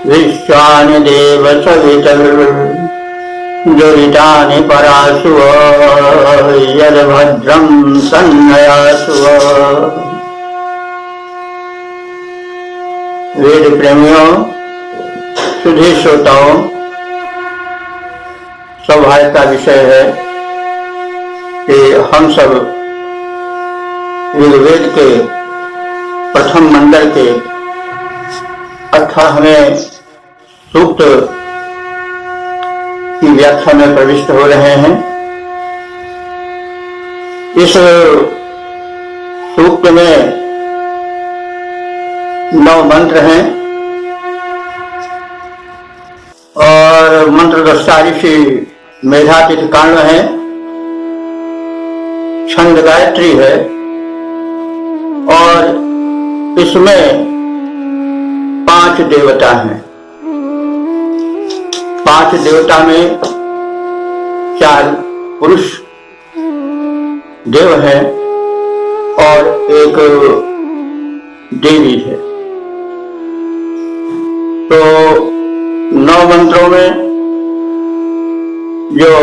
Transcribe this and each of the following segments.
विश्वानि देव सवितुर्जुरितानि परासुव यद्भद्रं सन्नयासुव। वेद प्रेमियों, सुधी श्रोताओं, सौभाग्य का विषय है कि हम सब ऋग्वेद के प्रथम मंडल के 18वें सूक्त की व्याख्या में प्रविष्ट हो रहे हैं। इस सूक्त में 9 मंत्र हैं और मंत्र दृष्टा ऋषि मेधातिथि कांड है, छंद गायत्री है और इसमें 5 देवता हैं। 5 देवता में 4 पुरुष देव हैं और एक देवी है। तो 9 मंत्रों में जो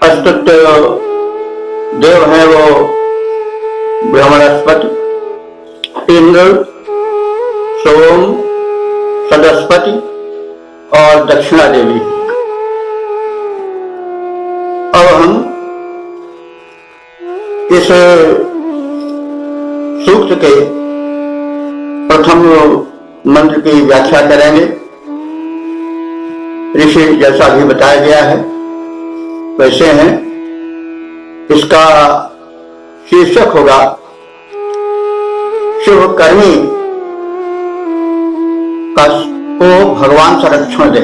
अस्तुत देव हैं वो ब्रह्मणस्पति, इंद्र, सोम, सदस्पति और दक्षिणा देवी। अब हम इस सूक्त के प्रथम मंत्र की व्याख्या करेंगे। ऋषि जैसा भी बताया गया है वैसे हैं। इसका शीर्षक होगा शुभ कर्मी को भगवान संरक्षण दे।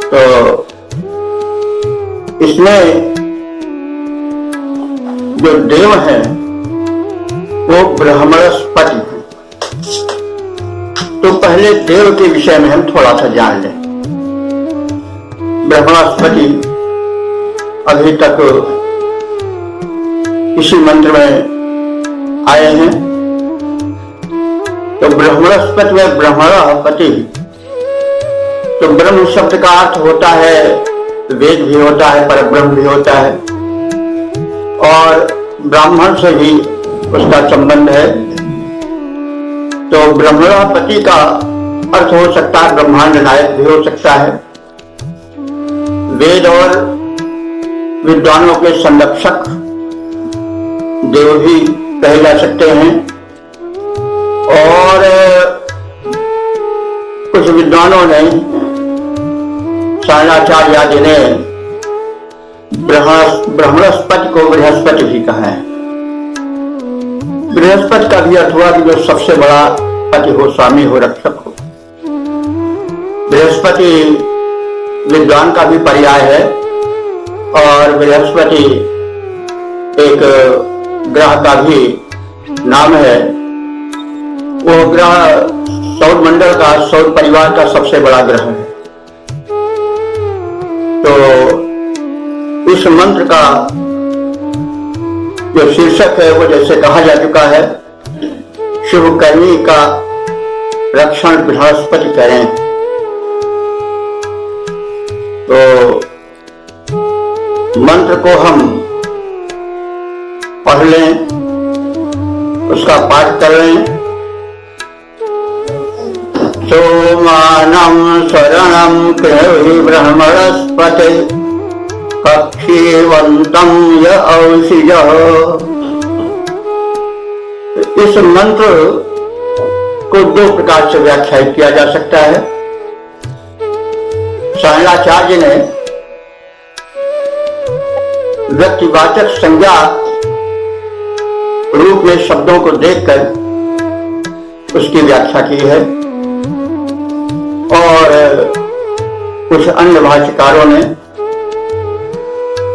तो इसमें जो देव हैं वो ब्रह्मणस्पति हैं। तो पहले देव के विषय में हम थोड़ा सा जान लें। ब्रह्मणस्पति अभी तक इसी मंत्र में आए हैं। तो ब्रह्मणस्पति में ब्रह्मणपति, तो ब्रह्म शब्द का अर्थ होता है वेद भी होता है, परब्रह्म भी होता है और ब्राह्मण से भी उसका संबंध है। तो ब्रह्मणपति का अर्थ हो सकता है ब्रह्मांड नायक भी हो सकता है, वेद और विद्वानों के संरक्षक देव भी कहे जा सकते हैं। और कुछ विद्वानों ने, शरणाचार्य आदि ने ब्रह्मणस्पति को बृहस्पति भी कहा है। बृहस्पति का भी अर्थ हुआ कि जो सबसे बड़ा पति हो, स्वामी हो, रक्षक हो। बृहस्पति विद्वान का भी पर्याय है और बृहस्पति एक ग्रह का भी नाम है। वो ग्रह सौर मंडल का, सौर परिवार का सबसे बड़ा ग्रह है। तो इस मंत्र का जो शीर्षक है वो जैसे कहा जा चुका है, शुभ कर्मी का रक्षण बृहस्पति करें। तो मंत्र को हम पढ़ लें, उसका पाठ कर लें। सोमानं शरणं कृहि ब्रह्मणस्पते कक्षीवन्तं य औषिजः। इस मंत्र को 2 प्रकार से व्याख्या किया जा सकता है। शरणाचार्य ने व्यक्तिवाचक संज्ञा रूप में शब्दों को देखकर उसकी व्याख्या की है और कुछ अन्य भाष्यकारों ने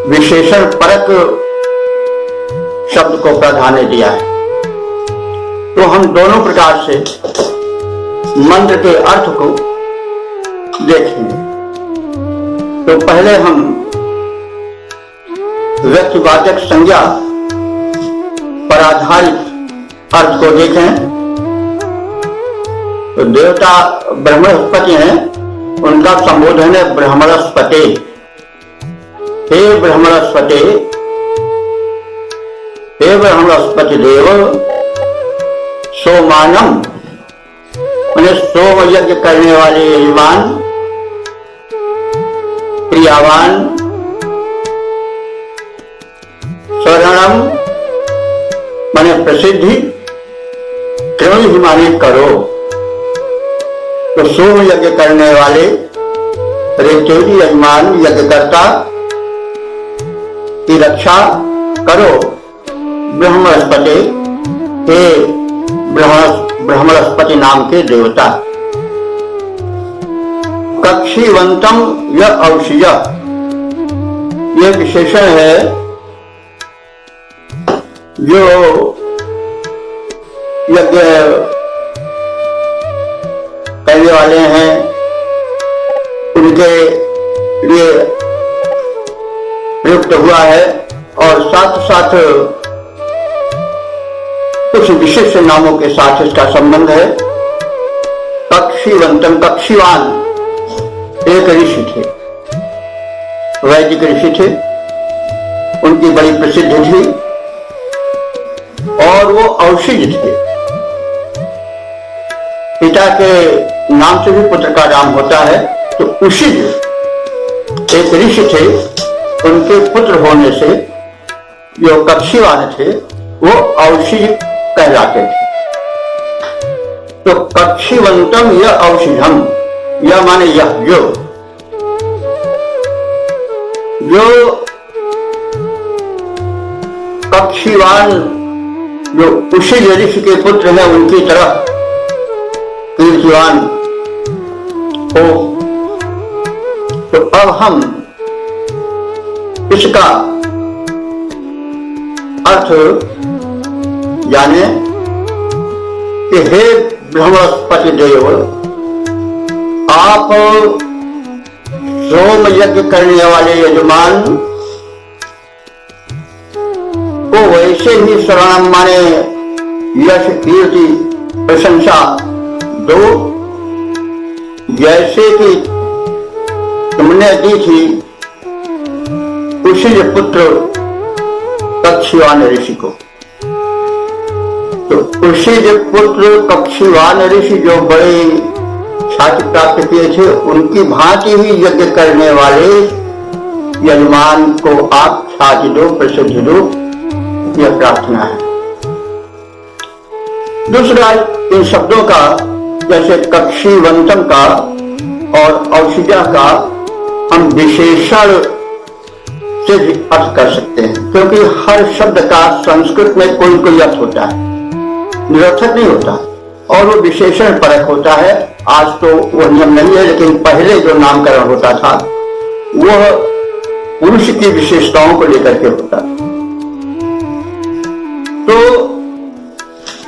विशेषण परक शब्द को प्राधान्य दिया है। तो हम दोनों प्रकार से मंत्र के अर्थ को देखेंगे। तो पहले हम व्यक्तिवाचक संज्ञा पर आधारित अर्थ को देखें तो देवता ब्रह्मस्पति हैं, उनका संबोधन है ब्रह्मणस्पते। हे ब्रह्मणस्पते, हे ब्रह्मणस्पति देव, सोमानम मैंने सोम यज्ञ करने वाले यजमान, प्रियावान, शरणम माने प्रसिद्धि, कृणि माने करो। तो सोम यज्ञ करने वाले ऋतु यजमान यज्ञकर्ता की रक्षा करो ब्रह्मस्पति, हे ब्रह्मस्पति नाम के देवता। कक्षीवंतम यह औषय, यह विशेषण है जो यज्ञ करने वाले हैं उनके लिए प्रयुक्त हुआ है, और साथ साथ कुछ विशिष्ट नामों के साथ इसका संबंध है। कक्षीवंतम, कक्षीवान एक ऋषि थे, वैदिक ऋषि थे, उनकी बड़ी प्रसिद्धि थी और वो औषधि थे। पिता के नाम से भी पुत्र का नाम होता है, तो उषिज एक ऋषि थे, उनके पुत्र होने से जो कक्षीवान थे वो औषधि कहलाते थे। तो कक्षीवंतम यह औषधम, यह माने यह जो कक्षीवान जो उषिज ऋषि के पुत्र हैं उनकी तरह कीर्तिवान हो। तो अब हम इसका अर्थ जाने कि हे ब्रह्मस्पति देव, आप सोम यज्ञ करने वाले यजमान को वैसे ही शरण माने यश कीर्ति प्रशंसा दो जैसे कि तुमने दी थी उसी पुत्र कक्षीवान ऋषि को। तो उसी पुत्र कक्षीवान ऋषि जो बड़े ख्याति प्राप्त किए थे, उनकी भांति ही यज्ञ करने वाले यजमान को आप ख्याति दो, प्रसिद्धि दो, यह प्रार्थना है। दूसरा, इन शब्दों का जैसे कक्षीवंतम का और औषिजा का हम विशेषण से भी अर्थ कर सकते हैं, क्योंकि हर शब्द का संस्कृत में कोई कोई अर्थ होता है, निरर्थक नहीं होता, और वो विशेषण परक होता है। आज तो वो नियम नहीं है, लेकिन पहले जो नामकरण होता था वह पुरुष की विशेषताओं को लेकर के होता। तो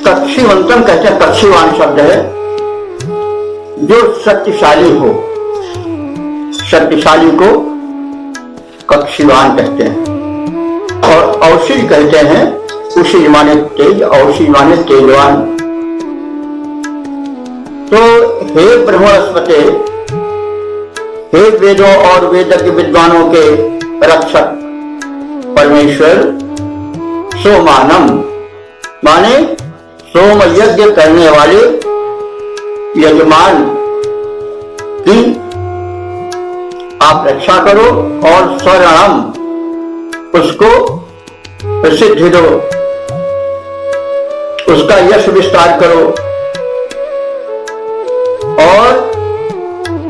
कक्षीवंतम कहते हैं, कक्षीवान शब्द है जो शक्तिशाली हो, शक्तिशाली को कक्षीवान कहते हैं। और औषधि कहते हैं, उषि माने तेज, औषधि माने तेजवान। तो हे ब्रह्मस्पते, हे वेदों और वेदज्ञ विद्वानों के रक्षक परमेश्वर, सोमानम माने सोम यज्ञ करने वाले यजमान की आप रक्षा करो, और शरणम उसको प्रसिद्धि दो, उसका यश विस्तार करो, और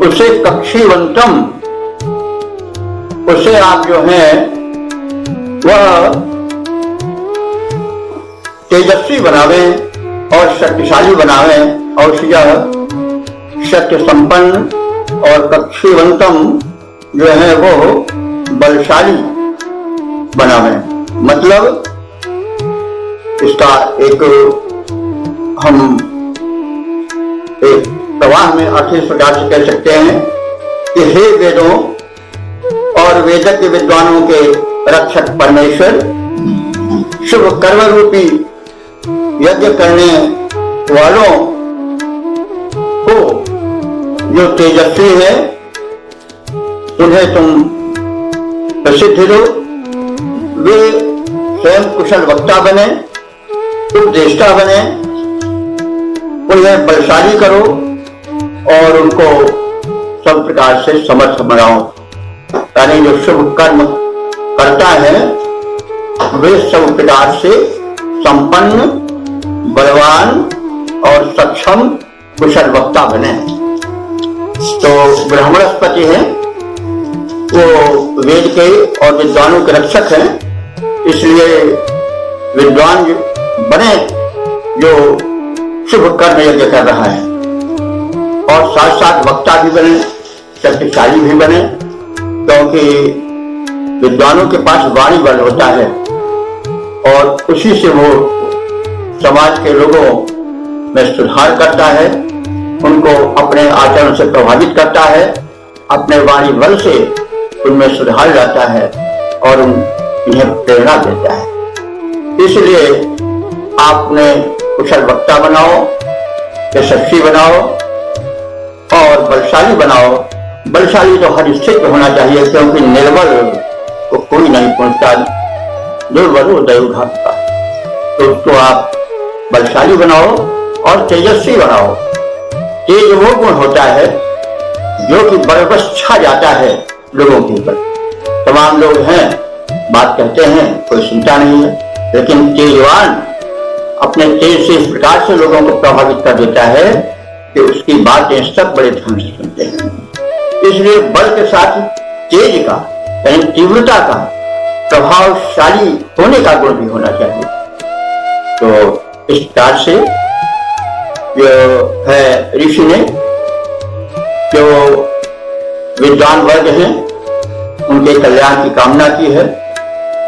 उसे कक्षीवंतम, उसे आप जो है वह तेजस्वी बनावे और शक्तिशाली बनावे, और शक्ति संपन्न, और कक्षीवंतम जो है वो बलशाली बनावे। मतलब इसका एक हम एक प्रवाह में अर्थ इस प्रकार से कह सकते हैं कि हे वेदों और वेदज्ञ विद्वानों के रक्षक परमेश्वर, शुभ कर्म रूपी यज्ञ करने वालों जो तेजस्वी है उन्हें तुम प्रसिद्ध दो, वे स्वयं कुशल वक्ता बने, उपदेष्टा बने, उन्हें बलशाली करो और उनको सब प्रकार से समर्थ बनाओ। यानी जो शुभ कर्म करता है वे सब प्रकार से संपन्न, बलवान और सक्षम कुशल वक्ता बने। तो ब्राह्मणस्पति है वो वेद के और विद्वानों के रक्षक हैं, इसलिए विद्वान बने जो शुभ कर्म यज्ञ कर रहा है, और साथ साथ वक्ता भी बने, शक्तिशाली भी बने, क्योंकि विद्वानों के पास वाणी बल होता है और उसी से वो समाज के लोगों में सुधार करता है, उनको अपने आचरण से प्रभावित करता है, अपने वाणी बल से उनमें सुधार लाता है और उन्हें प्रेरणा देता है। इसलिए आपने कुशल वक्ता बनाओ, यशस्वी बनाओ और बलशाली बनाओ। बलशाली तो हर स्थिति में होना चाहिए, क्योंकि निर्बल को कोई नहीं पहुंचता, दुर्बल हो दैवघात का। तो उसको आप बलशाली बनाओ और तेजस्वी बनाओ। तेज वो गुण होता है जो कि बरबस छा जाता है लोगों के ऊपर। तमाम लोग हैं, बात कहते हैं, कोई सुनता नहीं है, लेकिन तेजवान अपने तेज से इस प्रकार से लोगों को प्रभावित कर देता है कि उसकी बातें सब बड़े ध्यान से सुनते हैं। इसलिए बल के साथ तेज का यानी तीव्रता का, प्रभावशाली होने का गुण भी होना चाहिए। तो इस प्रकार से जो है ऋषि ने, जो विद्वान वर्ग हैं, उनके कल्याण की कामना की है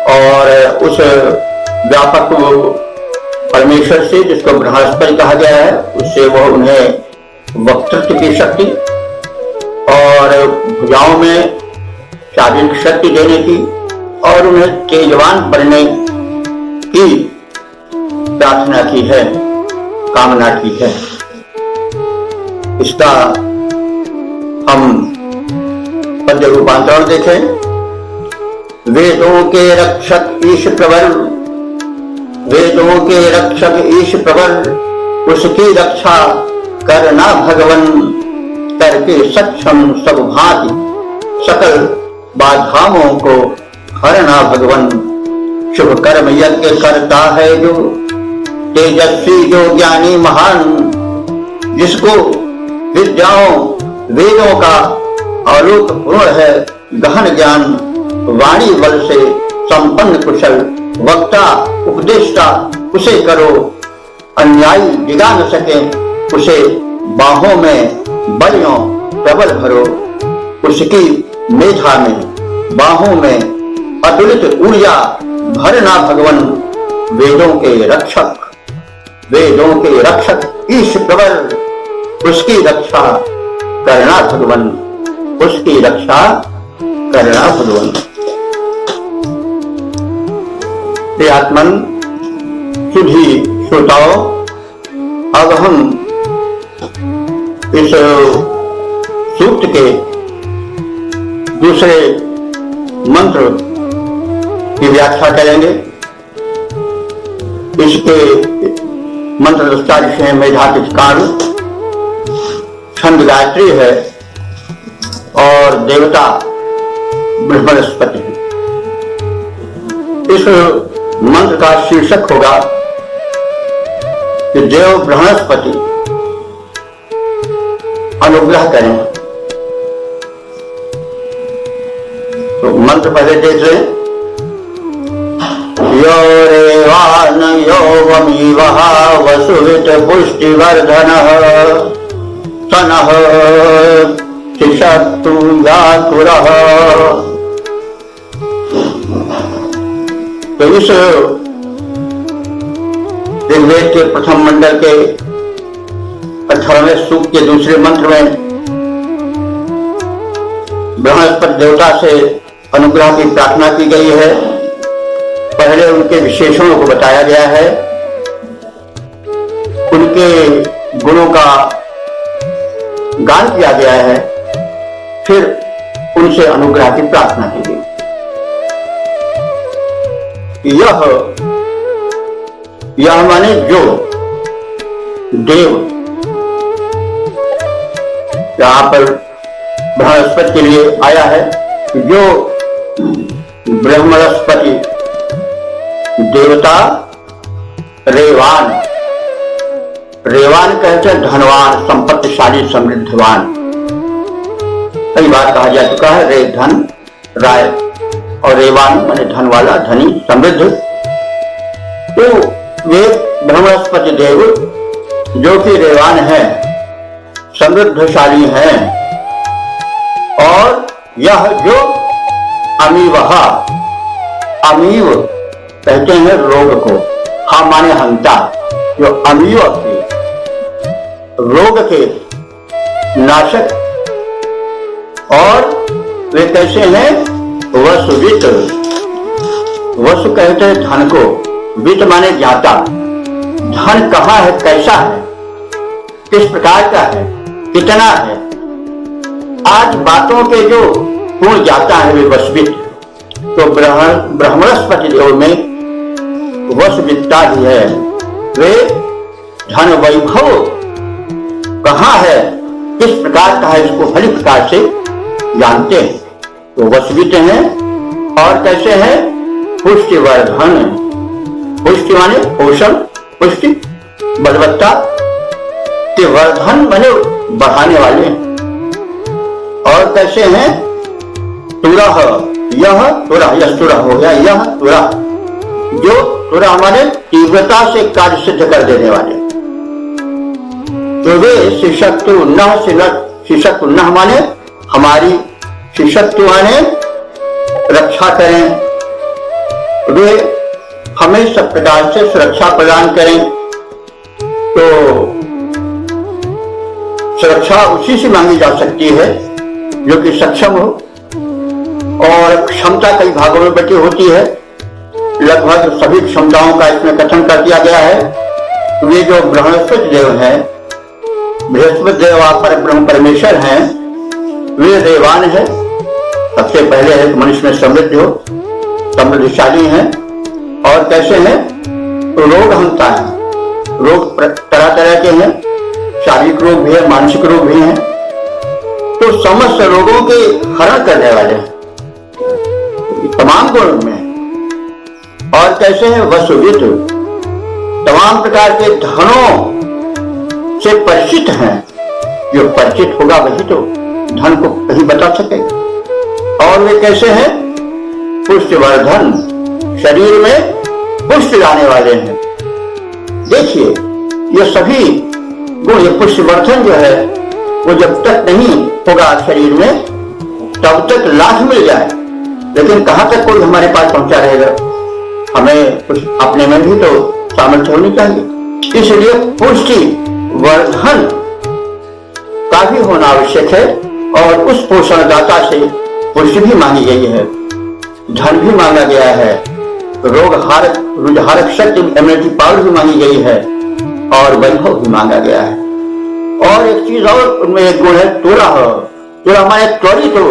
और उस व्यापक परमेश्वर से, जिसको बृहस्पति कहा गया है, उससे वह उन्हें वक्तृत्व की शक्ति और भुजाओं में शारीरिक शक्ति देने की और उन्हें तेजवान बनने की प्रार्थना की है, कामना की है। इसका हम पद्य रूपांतरण देखें। वेदों के रक्षक ईश प्रवर, वेदों के रक्षक ईश प्रवर, उसकी रक्षा करना भगवन, करके सक्षम सब भांति, सकल बाधाओं को हरना भगवन। शुभ कर्म यज्ञ करता है जो, तेजस्वी जो ज्ञानी महान, जिसको विद्याओं वेदों का आलोक पूर्ण है गहन ज्ञान, वाणी बल से संपन्न कुशल वक्ता उपदेष्टा, उसे करो अन्यायी डिगा न सके, उसे बाहों में बलियों प्रबल भरो। उसकी मेधा में बाहों में अतुलित ऊर्जा भरना भगवन। वेदों के रक्षक, वेदों के रक्षक ईश प्रवर, उसकी रक्षा करना भगवन, उसकी रक्षा करना भगवन। प्रियात्मन सुधी श्रोताओं, अब हम इस सूक्त के दूसरे मंत्र की व्याख्या करेंगे। इसके मंत्र दृष्टा ऋषि हैं मेधातिकार, छंद गायत्री है और देवता बृहस्पति है। इस मंत्र का शीर्षक होगा कि देव बृहस्पति अनुग्रह करें। तो मंत्र पहले देख लें। यो रेवान योगमीवः वसुवित पुष्टिवर्धनः सनः शिशतु याकुरः। तो इस ऋग्वेद के प्रथम मंडल के 18वें सूक्त के दूसरे मंत्र में बृहस्पति देवता से अनुग्रह की प्रार्थना की गई है। पहले उनके विशेषणों को बताया गया है, उनके गुणों का गान किया गया है, फिर उनसे अनुग्रह की प्रार्थना की गई। यह माने जो देव, यहां पर बृहस्पति के लिए आया है, जो बृहस्पति देवता रेवान, रेवान कहते हैं धनवान, संपत्तिशाली, समृद्धवान। कई बार कहा जा चुका है रे धन राय, और रेवान माने धन वाला, धनी, समृद्ध। तो वे बृहस्पति देव जो कि रेवान है, समृद्धशाली हैं, और यह जो अमीवह, अमीव कहते हैं रोग को, हा माने हंता, जो अमीव के रोग के नाशक, और वे कैसे हैं? वसुवित, वसु कहते हैं धन को, वित्त माने ज्ञाता, धन कहाँ है, कैसा है, किस प्रकार का है, कितना है, आज बातों के जो पूर्ण ज्ञाता है वे वसुवित। तो बृहस्पति देव में वसुवित्ता भी है, वे धन वैभव कहाँ है, किस प्रकार का है, इसको भली प्रकार से जानते हैं। तो वसुवित हैं, और कैसे हैं? पुष्टिवर्धन, पुष्टि माने पोषण, पुष्टि, बलवत्ता के वर्धन माने बढ़ाने वाले। और कैसे हैं? तुरह, यह तुरह, यह तुरह हो गया, यह तुरह, जो तुरह माने तीव्रता से कार्य सिद्ध कर देने वाले। तो वे शिशक्तु नः, शिशक्तु नः माने हमारी, शिशक्तु माने रक्षा करें, वे हमें सब प्रकार से सुरक्षा प्रदान करें। तो सुरक्षा उसी से मांगी जा सकती है जो कि सक्षम हो, और क्षमता कई भागों में बटी होती है, लगभग सभी क्षमताओं का इसमें कथन कर दिया गया है। वे जो बृहस्पति देव हैं, बृहस्पति देव पर ब्रह्म परमेश्वर हैं, वे देवान है। सबसे पहले है मनुष्य में समृद्ध हो, समृद्धशाली हैं, और कैसे हैं? तो रोग हंता है, रोग तरह तरह के हैं, शारीरिक रोग भी है, मानसिक रोग भी हैं, तो समस्त रोगों के हरण करने वाले हैं, तमाम गुण में। और कैसे हैं? वसुवित, तमाम प्रकार के धनों से परिचित हैं, जो परिचित होगा वही तो धन को कहीं बता सकेगा। और वे कैसे हैं? पुष्टिवर्धन, शरीर में पुष्टि लाने वाले हैं। देखिए ये सभी गुण, ये पुष्टिवर्धन जो है वो जब तक नहीं होगा शरीर में तब तक लाभ मिल जाए, लेकिन कहां तक कोई हमारे पास पहुंचा रहेगा? हमें कुछ अपने में भी तो सामर्थ्य होनी चाहिए। इसलिए पुष्टि वर्धन का भी होना आवश्यक है, और उस पोषणदाता से पुष्टि भी मांगी गई है, धन भी मांगा गया है, रोग हारक शक्ति, इम्यूनिटी पावर भी मांगी गई है, और वैभव भी मांगा गया है। और एक चीज और उनमें एक गुण है तुरह, तुरह हमारे त्वरित तो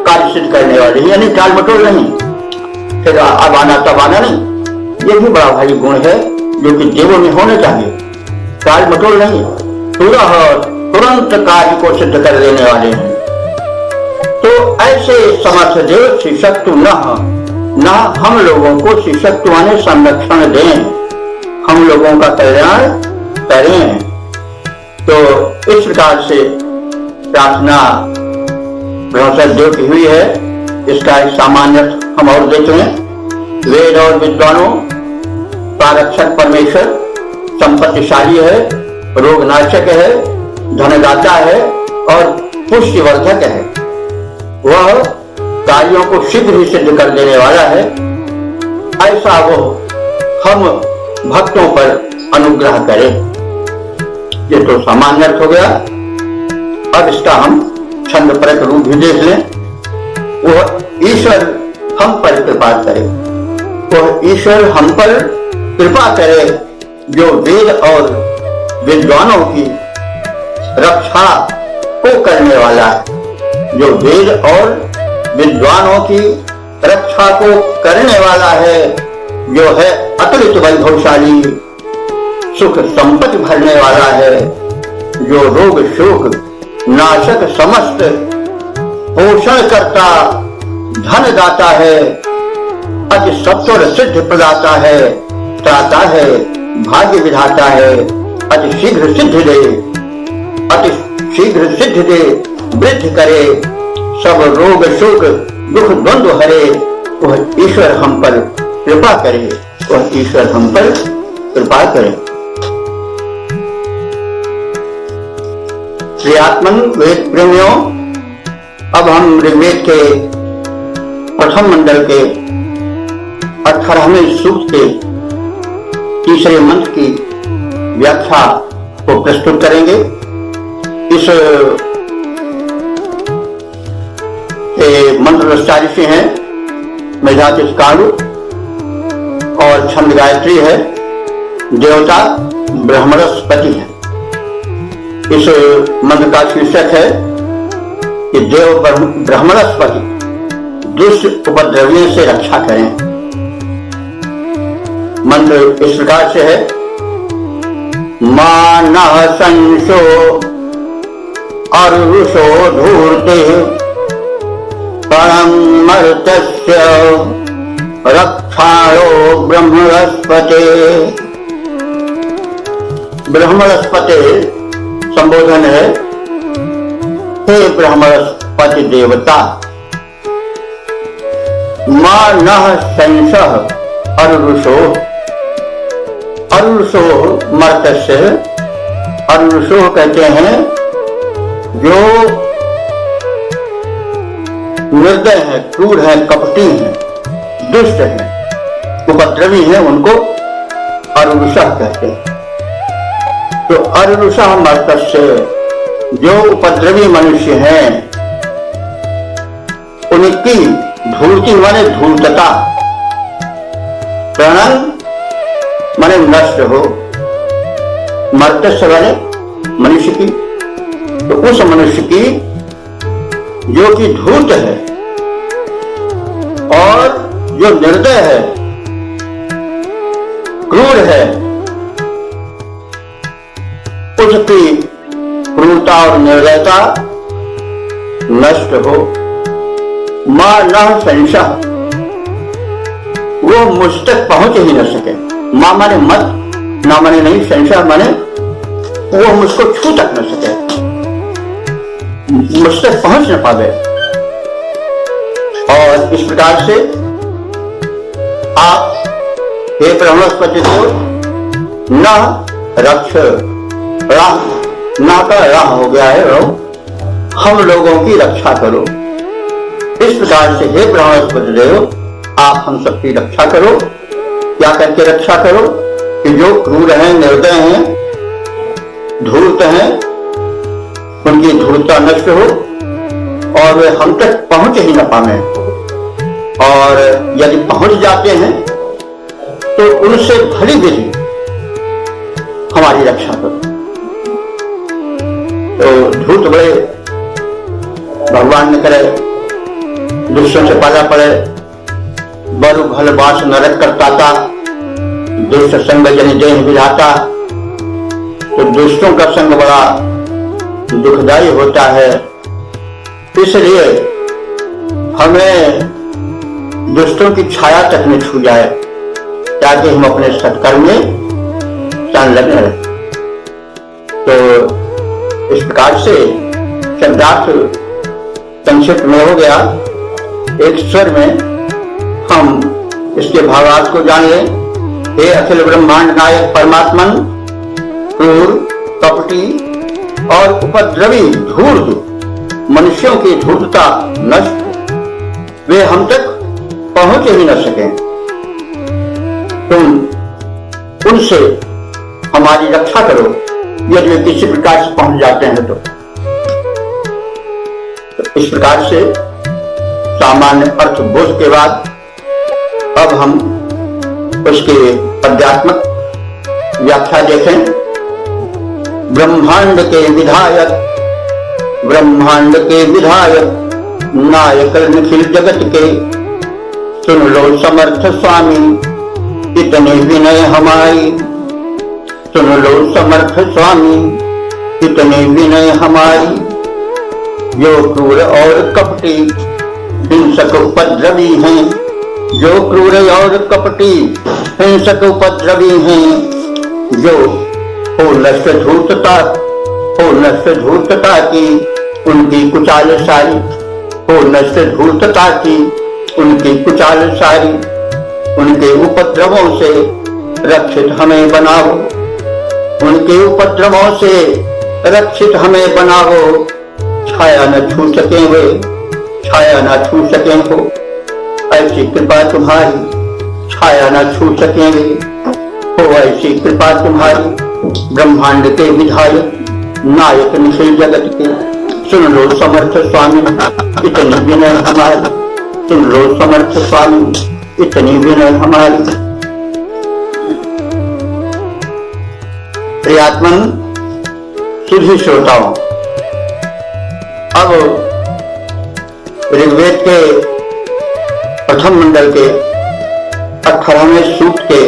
कार्य सिद्ध करने वाले, यानी टाल मटोल नहीं, फिर अब आना तब आना नहीं। ये भी बड़ा भारी गुण है जो कि देवों में होने चाहिए, टाल मटोल नहीं, तुरह तुरंत कार्य को सिद्ध कर देने वाले हैं। तो ऐसे समर्थ देव शिशक्तु नः, हम लोगों को शिशक्तु माने संरक्षण दें, हम लोगों का कल्याण करें। तो इस प्रकार से प्रार्थना बृहस्पति देव की हुई है। इसका एक सामान्य हम और देते हैं, वेद और विद्वानों का रक्षक परमेश्वर संपत्तिशाली है, रोग नाशक है, धनदाता है, और पुष्टिवर्धक है। वह कार्यों को शीघ्र ही सिद्ध कर देने वाला है। ऐसा वो हम भक्तों पर अनुग्रह करे। ये तो सामान्य अर्थ हो गया। अब इसका हम छंद परक रूप भी देख लें। वह ईश्वर हम पर कृपा करे, वह ईश्वर हम पर कृपा करे जो वेद और विद्वानों की रक्षा को को करने वाला है, जो वेद और विद्वानों की रक्षा को करने वाला है, जो है अतुलित वैभवशाली, सुख संपत्ति भरने वाला है, जो रोग शोक नाशक समस्त पोषण करता, धन दाता है, अति सत्वर सिद्ध प्रदाता है, त्राता है, भाग्य विधाता है, अति शीघ्र सिद्ध दे, अति शीघ्र सिद्ध दे, वृद्धि करे, सब रोग शोक दुख द्वंद्व हरे, वह ईश्वर हम पर कृपा करे, वह ईश्वर हम पर कृपा करे। श्री आत्मन वेद प्रेमियों, अब हम ऋग्वेद के प्रथम मंडल के 18वें सूक्त के तीसरे मंत्र की व्याख्या को प्रस्तुत करेंगे। इस मंत्र रचनाऋषि हैं मेधातिथि कालु और छंद गायत्री है, देवता ब्रह्मरस्पति है। इस मंत्र का शीर्षक है कि देव ब्रह्मरस्पति दुष्ट उपद्रवियों से रक्षा करें। मंत्र इस प्रकार से है, मानः संशो अरुषो धूर्ते परम मर्त्यस्य रक्षायो ब्रह्मरस्पते। ब्रह्मरस्पते संबोधन है, हे ब्रह्मरस्पति देवता, मानः संशः अरुषो, अरुषो मर्त्यस्य, अरुषो कहते हैं जो निर्दय है, क्रूर है, कपटी है, दुष्ट है, उपद्रवी है, उनको अरुषः कहते हैं। तो अरुषः मर्त्यस्य, जो उपद्रवी मनुष्य हैं उनकी धूर्ति माने धूर्तता, प्रणन माने नष्ट हो, मर्त्यस्य माने मनुष्य की, तो उस मनुष्य की जो कि धूर्त है और जो निर्दय है, क्रूर है, उसकी क्रूरता और निर्दयता नष्ट हो। मां न संशय, वो मुझ तक पहुंच ही न सके। मां माने मत, ना माने नहीं, संशय माने वो मुझको छू तक न सके, मुझ तक पहुंच न पावे। और इस प्रकार से आप हे ब्रह्मस्पति देव न रक्ष, राह ना का राह हो गया है, हम लोगों की रक्षा करो। इस प्रकार से हे ब्रह्मस्पति देव आप हम सबकी रक्षा करो। क्या करके रक्षा करो कि जो क्रूर हैं, निर्दय हैं, धूर्त हैं, उनकी धूर्तता नष्ट हो और वे हम तक पहुंच ही न पाए, और यदि पहुंच जाते हैं तो उनसे भली विधि हमारी रक्षा करो। तो धूर्त बड़े भगवान ने करे दुष्टों से पाला पड़े, बरु भल बास नरक करता था, दुष्ट संग जन देह विधाता। तो दुष्टों का संग बड़ा दुखदायी होता है, इसलिए हमें दुष्टों की छाया तक न छू जाए, ताकि हम अपने सत्कर्म में संलग्न रहें। तो इस प्रकार से शब्दार्थ संक्षिप्त में हो गया। एक स्वर में हम इसके भावार्थ को जान लें। हे अखिल ब्रह्मांड नायक परमात्मन, क्रूर, कपटी और उपद्रवी धूर्त मनुष्यों की धूर्तता नष्ट, वे हम तक पहुंच ही न सके। तुम उनसे हमारी रक्षा करो, यदि वे किसी प्रकार से पहुंच जाते हैं तो इस प्रकार से सामान्य अर्थ बोध के बाद अब हम उसके पद्यात्मक व्याख्या देखें। ब्रह्मांड के विधायक ब्रह्मांड के विधायक नायक निखिल जगत के, सुन लो समर्थ स्वामी इतनी विनय हमारी। सुन लो समर्थ स्वामी इतनी विनय हमारी। जो क्रूर और कपटी हिंसक उपद्रवी हैं, जो क्रूर और कपटी हिंसक उपद्रवी हैं, जो हो नष्ट धूर्तता की उनकी कुचाल सारी। हो नष्ट धूर्तता की उनकी कुचाल सारी। उनके उपद्रवों से रक्षित हमें बनाओ। उनके उपद्रवों से रक्षित हमें बनाओ। छाया न छू सके वे, छाया न छू सके हो, ऐसी कृपा तुम्हारी। छाया न छू सके वे हो, ऐसी कृपा तुम्हारी। ब्रह्मांड के विधायक नायक निखिल जगत के, सुन लो समर्थ स्वामी इतनी विनय हमारी। सुन लो समर्थ स्वामी इतनी विनय हमारी। प्रियात्मन सुधी श्रोताओं, अब ऋग्वेद के प्रथम मंडल के 18वें सूक्त के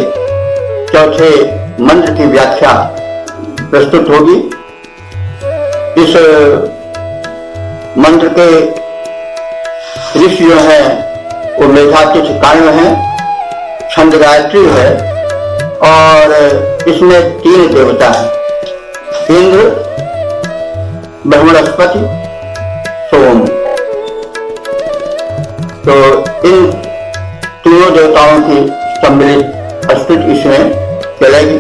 चौथे मंत्र की व्याख्या प्रस्तुत होगी। इस मंत्र के ऋषि जो है वो मेधातिथि कर्ण है, छंद गायत्री है और इसमें 3 देवता है, इंद्र, बृहस्पति, सोम। तो इन तीनों देवताओं की सम्मिलित प्रस्तुति इसमें चलेगी।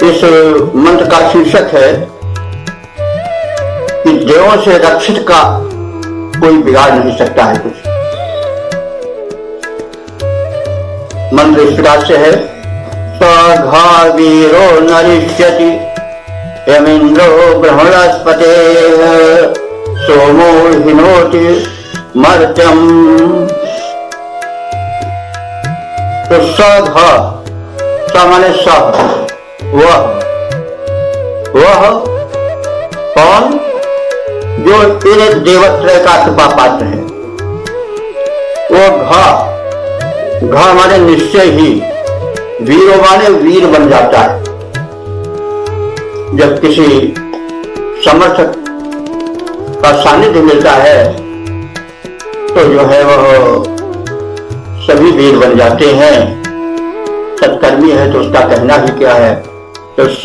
इस मंत्र का शीर्षक है कि देवों से रक्षित का कोई बिगाड़ नहीं सकता है कुछ। मंत्र इस प्रकार से है, सघा वीरो नरिष्यति यमिन्द्रो बृहस्पते सोमो हिनोति मर्त्यम। तो सघा माने सह, वह कौन जो इन देवत्रय का कृपा पात्र है। वो घ माने निश्चय ही, वीरो माने वीर बन जाता है। जब किसी समर्थक का सानिध्य मिलता है तो जो है वह सभी वीर बन जाते हैं। सत्कर्मी है तो उसका कहना ही क्या है। तो स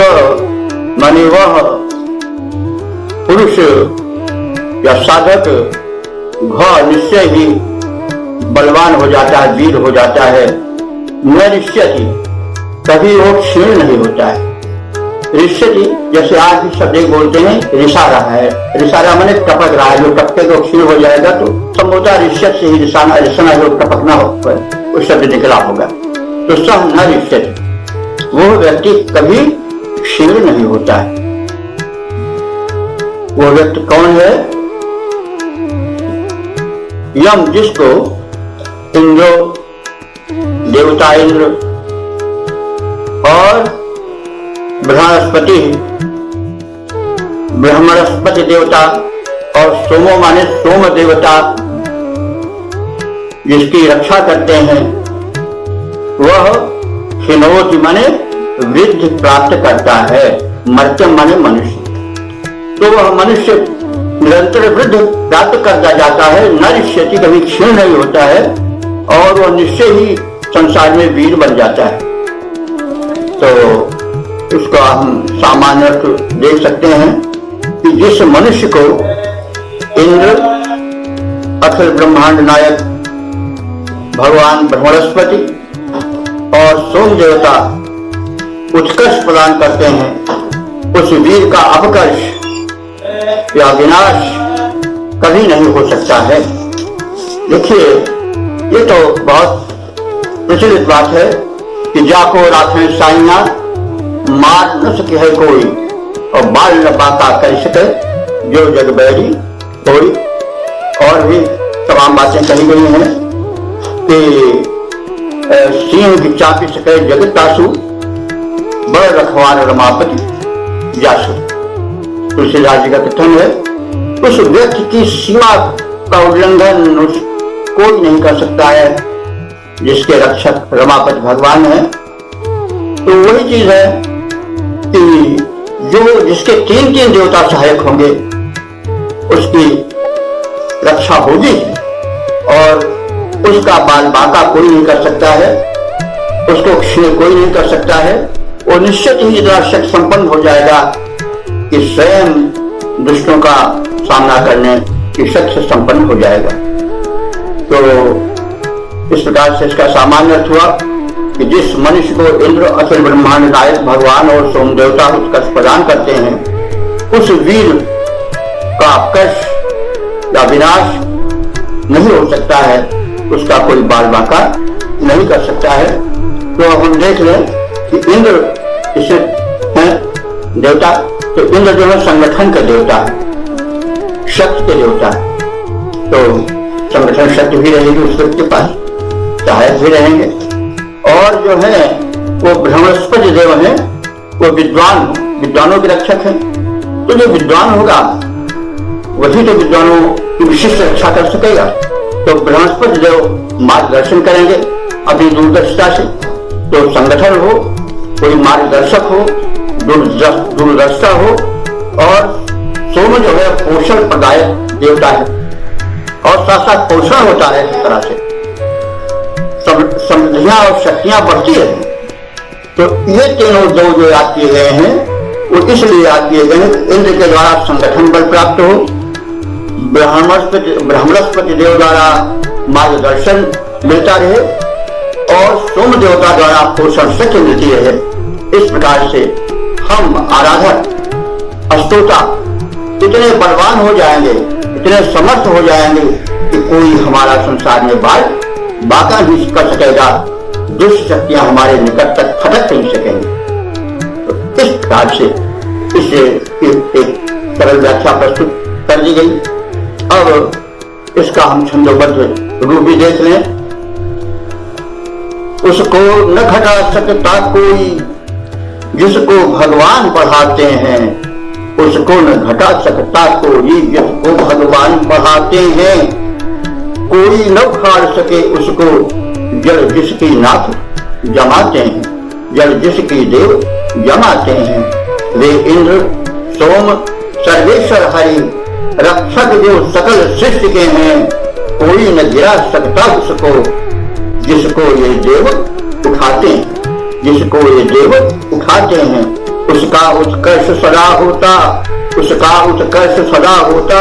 माने वह पुरुष या साधक घ निश्चय ही बलवान हो जाता है, वीर हो जाता है। नरिष्यति कभी वो क्षीण नहीं होता है। ऋष्यति जैसे आज भी शब्द बोलते हैं, रिसा रहा है। रिसारा माने टपक रहा है, जो टपके को क्षीण हो जाएगा तो संभवतः ऋष्यत से ही रिसाना, रिसना जो टपकना हो वो शब्द निकला होगा। तो सह न ऋष्यति, वो व्यक्ति कभी क्षीण नहीं होता है। वो व्यक्ति कौन है? यम, जिसको इंद्रो देवता इंद्र और ब्रह्मस्पति देवता और सोमो माने सोम देवता जिसकी रक्षा करते हैं, वह हिनोति माने वृद्धि प्राप्त करता है। मर्त्यम माने मनुष्य, तो वह मनुष्य निरंतर वृद्धि प्राप्त करता जाता है। नरिष्यति कभी क्षीण नहीं होता है और वह निश्चय ही संसार में वीर बन जाता है। तो उसका हम सामान्य अर्थ देख सकते हैं कि जिस मनुष्य को इंद्र, अखिल ब्रह्मांड नायक भगवान बृहस्पति और सोम देवता उत्कर्ष प्रदान करते हैं, उस वीर का अपकर्ष या विनाश कभी नहीं हो सकता है। देखिए, ये तो बहुत प्रचलित बात है कि जाको राखें साइया मार न सके है कोई और बाल न बाका कर सके जो जग बैरी कोई। और भी तमाम बातें कही गई हैं कि सिंह की चापी सके जगत तासु बड़ रखवार रमापति जासु। तुलसीदास जी का कथन है, उस व्यक्ति की सीमा का उल्लंघन कोई नहीं कर सकता है जिसके रक्षक रमापति भगवान है। तो वही चीज है कि जो जिसके तीन तीन देवता सहायक होंगे उसकी रक्षा होगी और उसका बाल बाका कोई नहीं कर सकता है, उसको क्षीण कोई नहीं कर सकता है। वो निश्चित ही इतना शक्ति संपन्न हो जाएगा कि स्वयं दुष्टों का सामना करने की शक्ति से संपन्न हो जाएगा। तो इस प्रकार से इसका सामान्य अर्थ हुआ कि जिस मनुष्य को इंद्र अखिल ब्रह्मांड नायक भगवान और सोम देवता उत्कर्ष प्रदान करते हैं, उस वीर का कष्ट या विनाश नहीं हो सकता है, उसका कोई बाल बाका नहीं कर सकता है। तो हम देख लें कि इंद्र इसे है देवता, तो इंद्र जो है संगठन का देवता है, शक्ति के देवता है। तो संगठन शक्ति भी रहेगी उस व्यक्ति के पास, सहायक भी रहेंगे। और जो है वो बृहस्पति देव है, वो विद्वानों के रक्षक है। तो जो विद्वान होगा वही तो विद्वानों की विशिष्ट रक्षा कर सकेगा। तो बृहस्पति देव मार्गदर्शन करेंगे अपनी दूरदर्शिता से। तो संगठन हो, कोई मार्गदर्शक हो, दूरदर्शिता हो। और सोम जो है पोषण प्रदायक देवता है और साथ साथ पोषण होता है। इस तरह से समृद्धियां और शक्तियां बढ़ती है। तो ये तीनों दो जो याद किए गए हैं वो इसलिए याद किए गए हैं, इंद्र के द्वारा संगठन बल प्राप्त हो, बृहस्पति देव द्वारा मार्गदर्शन मिलता रहे और सोम देवता द्वारा पोषण शक्ति मिलती रहे। इस प्रकार से हम आराधक अस्तोता इतने बलवान हो जाएंगे, इतने समर्थ हो जाएंगे कि कोई हमारा संसार में बाका नहीं कर सकेगा, दुष्ट शक्तियां हमारे निकट तक फटक नहीं सकेंगी। तो इस प्रकार से इसे एक सरल व्याख्या प्रस्तुत कर दी गई। अब इसका हम छंदोबद्ध रूप भी देख लें। उसको न घटा सकता कोई जिसको भगवान बढ़ाते हैं, उसको न घटा सकता कोई जिसको भगवान बढ़ाते हैं। कोई न उखाड़ सके उसको जल जिसकी नाथ जमाते हैं, जल जिसकी देव जमाते हैं। वे इंद्र सोम सर्वेश्वर हरि रक्षक जो सकल सृष्टि के हैं। कोई न गिरा सकता उसको जिसको ये देव उठाते हैं, जिसको ये देव उठाते हैं। उसका उत्कर्ष सदा होता, उसका उत्कर्ष सदा होता,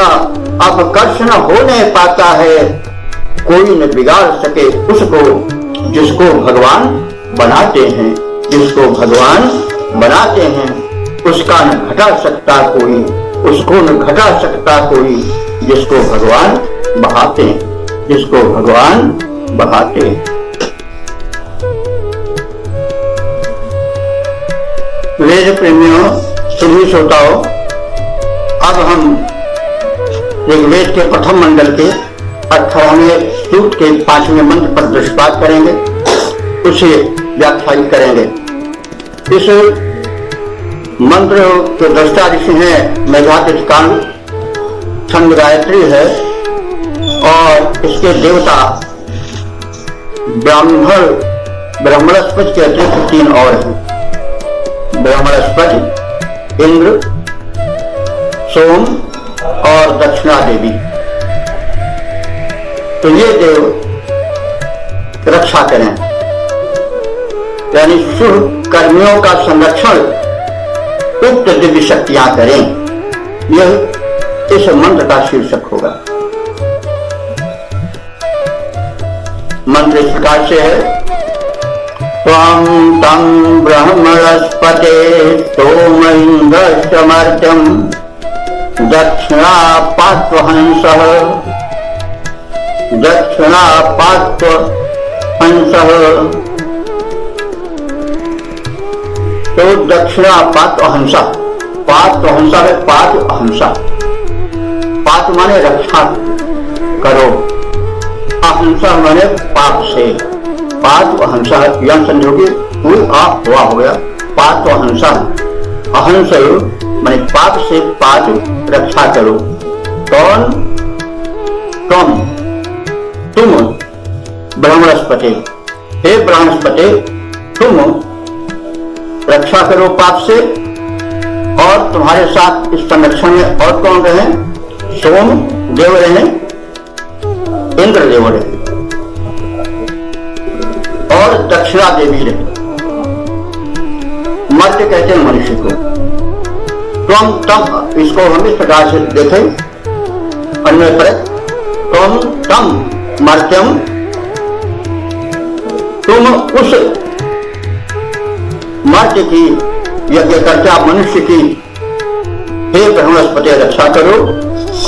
अब कर्ष न होने पाता है। कोई न बिगाड़ सके उसको जिसको भगवान बनाते हैं, जिसको भगवान बनाते हैं। उसका न घटा सकता कोई, उसको न घटा सकता कोई जिसको भगवान बढ़ाते हैं, जिसको भगवान बढ़ाते हैं। वेद प्रेमियों, सुधी श्रोताओं, अब हम ऋग्वेद के प्रथम मंडल के 18वें सूक्त के 5वें मंत्र पर दृष्टिपात करेंगे, उसे व्याख्यायित करेंगे। इस मंत्र के दृष्टा ऋषि हैं मेधातिथकान, छंद गायत्री है और इसके देवता ब्रह्मणस्पति के अतिरिक्त 3 और हैं। ब्रह्मणस्पति, इंद्र, सोम और दक्षिणा देवी। तो ये देव रक्षा करें, यानी शुभ कर्मियों का संरक्षण उक्त दिव्य शक्तियां करें। यह इस मंत्र का शीर्षक होगा। मंत्र इस प्रकार से है, त्वं तं ब्रह्मणस्पते सोमैन्द्रश्चमर्त्यं दक्षिणापात्वहंसः तो दक्षिणा पात अहंसा, पात अहंसा है, पात अहंसा। पात माने रक्षा करो, अहंसा माने पाप से। पात अहंसा यह संजोगे हुआ हो गया, पात अहंसा। अहंस माने पाप से पाप रक्षा करो। कौन? तुम ब्रह्मणस्पते, हे ब्रह्मणस्पते तुम रक्षा करो पाप से, और तुम्हारे साथ इस संरक्षण में और कौन रहे? सोम देव रहे, इंद्र देव रहे और दक्षिणा देवी रहे। मर्त्य कहते हैं मनुष्य को। तुम तम, इसको हम इस प्रकार से देखें अन्य पर, तुम तम मर्त्यम, तुम उस मर्त्य की, यज्ञकर्ता मनुष्य की हे ब्रह्मणस्पति रक्षा करो,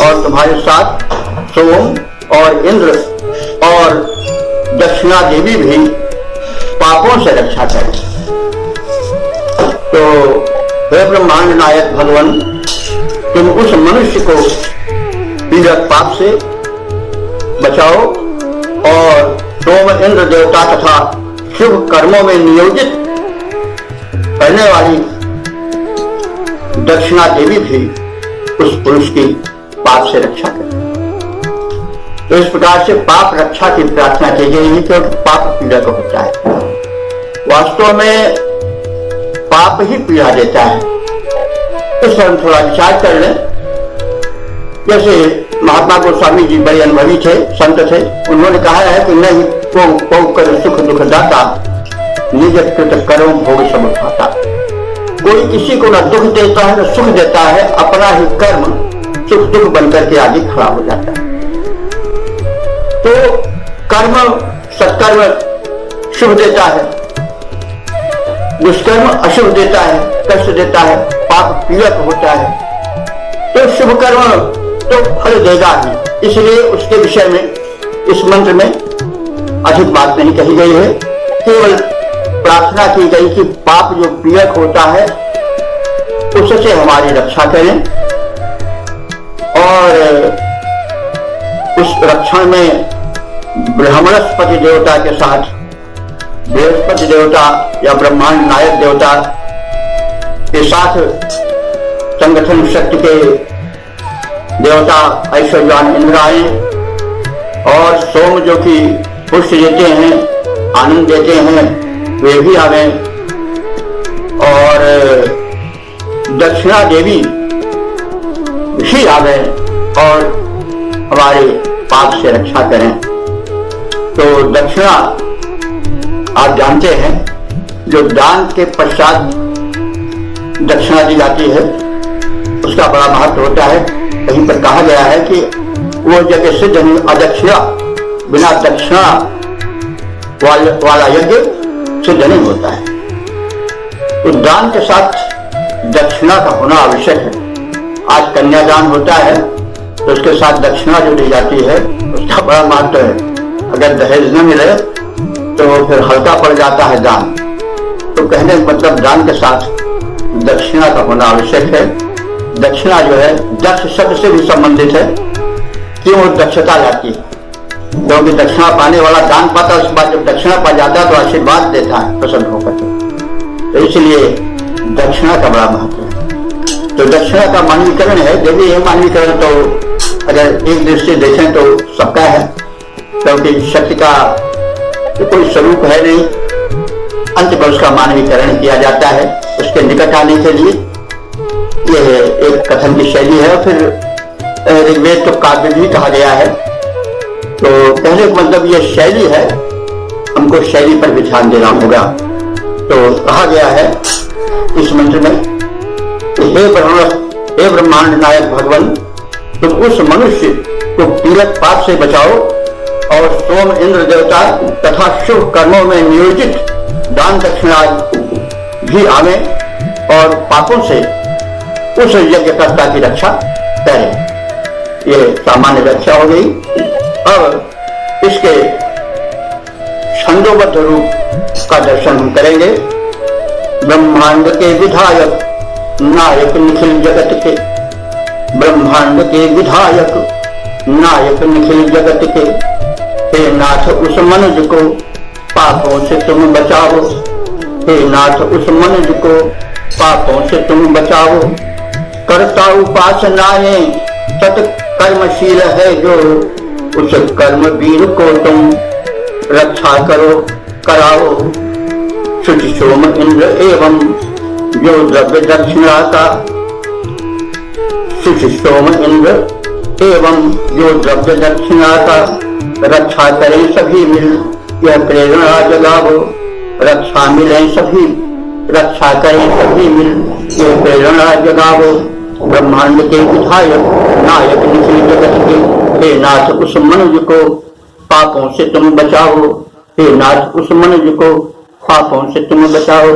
और तुम्हारे साथ सोम और इंद्र और दक्षिणा देवी भी पापों से रक्षा करें। तो हे ब्रह्मांड नायक भगवान, तुम उस मनुष्य को पीड़क पाप से बचाओ, और सोम इंद्र देवता तथा शुभ कर्मों में नियोजित करने वाली दक्षिणा देवी भी उस पुरुष की पाप से रक्षा करे। तो इस प्रकार से पाप रक्षा की प्रार्थना की गई है, क्योंकि पाप पीड़ा को होता है। वास्तव में पाप ही पीड़ा देता है। इस पर हम थोड़ा विचार कर लें। जैसे महात्मा गोस्वामी जी बड़े अनुभवी थे, संत थे, उन्होंने कहा है कि नहीं को कर सुख दुख दाता, निज कृत कर्म भोग सब उठाता। कोई किसी को न दुख देता है न सुख देता है, अपना ही कर्म सुख दुख बनकर के आगे खड़ा हो जाता है। तो कर्म सत्कर्म शुभ देता है, दुष्कर्म अशुभ देता है, कष्ट देता है, पाप पीड़क होता है। तो शुभ कर्म तो फल देगा ही, इसलिए उसके विषय में इस मंत्र में अधिक बात नहीं कही गई है। केवल प्रार्थना की गई कि पाप जो पीड़क होता है उससे हमारी रक्षा करें, और उस रक्षण में ब्रह्मणस्पति देवता के साथ बृहस्पति देवता या ब्रह्मांड नायक देवता के साथ संगठन शक्ति के देवता ऐश्वर्यवान इंद्र आए, और सोम जो कि पुष्टि देते हैं, आनंद देते हैं, वे भी आवे, और दक्षिणा देवी भी आवे और हमारे पाप से रक्षा करें। तो दक्षिणा आप जानते हैं, जो दान के पश्चात दक्षिणा दी जाती है उसका बड़ा महत्व होता है। कहीं पर कहा गया है कि वो जगह सिद्ध नहीं, अदक्षिणा, बिना दक्षिणा वाला यज्ञ सिद्ध नहीं होता है। तो दान के साथ दक्षिणा का होना आवश्यक है। आज कन्यादान होता है तो उसके साथ दक्षिणा जो दी जाती है उसका बड़ा महत्व है। अगर दहेज न मिले तो फिर हल्का पड़ जाता है दान। तो कहने का मतलब दान के साथ दक्षिणा का होना आवश्यक है। दक्षिणा जो है दक्ष शब्द से भी संबंधित है। क्यों दक्षता लाती है? क्योंकि दक्षिणा पाने वाला दान पाता है, उसके बाद जब दक्षिणा पा जाता है तो आशीर्वाद देता है प्रसन्न होकर। तो इसलिए दक्षिणा का बड़ा महत्व है। तो दक्षिणा का मानवीकरण है। देवी है मानवीकरण, तो अगर एक दृष्टि देखें तो सबका है, क्योंकि शक्ति का तो कोई स्वरूप है नहीं। अंत में उसका मानवीकरण किया जाता है उसके निकट आने के लिए। यह एक कथन की शैली है। फिर ऋग्वेद तो काव्य भी कहा गया है। तो कहने का मतलब यह शैली है, हमको शैली पर भी ध्यान देना होगा। तो कहा गया है इस मंत्र में, हे ब्रह्मांड नायक भगवान, तुम उस मनुष्य को पीड़क पाप से बचाओ, और सोम इंद्र देवता तथा शुभ कर्मों में नियोजित दान दक्षिणा भी आवे और पापों से उस यज्ञकर्ता की रक्षा करें। ये सामान्य व्याख्या हो गई। अब इसके छंदोबद्ध रूप का दर्शन हम करेंगे। ब्रह्मांड के विधायक नायक निखिल जगत के, ब्रह्मांड के विधायक नायक निखिल जगत के, हे नाथ उस मनुज को पापों से तुम बचाओ, हे नाथ उस मनुज को पापों से तुम बचाओ, कर्ता उपासनाएं सत कर्मशील है जो, उस कर्म वीर को तुम रक्षा करो कराओ। शुचि सोम इंद्र एवं जो द्रव्य दक्षिणा का, शुचि सोम इंद्र एवं जो द्रव्य दक्षिणा का रक्षा करें सभी मिल, यह प्रेरणा जगाओ। रक्षा मिले सभी, रक्षा करें सभी मिल, यह प्रेरणा जगाओ। ब्रह्मांड के विधायक नायक निखिल जगत के, हे नाथ उस मनुज को पापों से तुम बचाओ। हे नाथ उस मनुज को पापों से तुम बचाओ।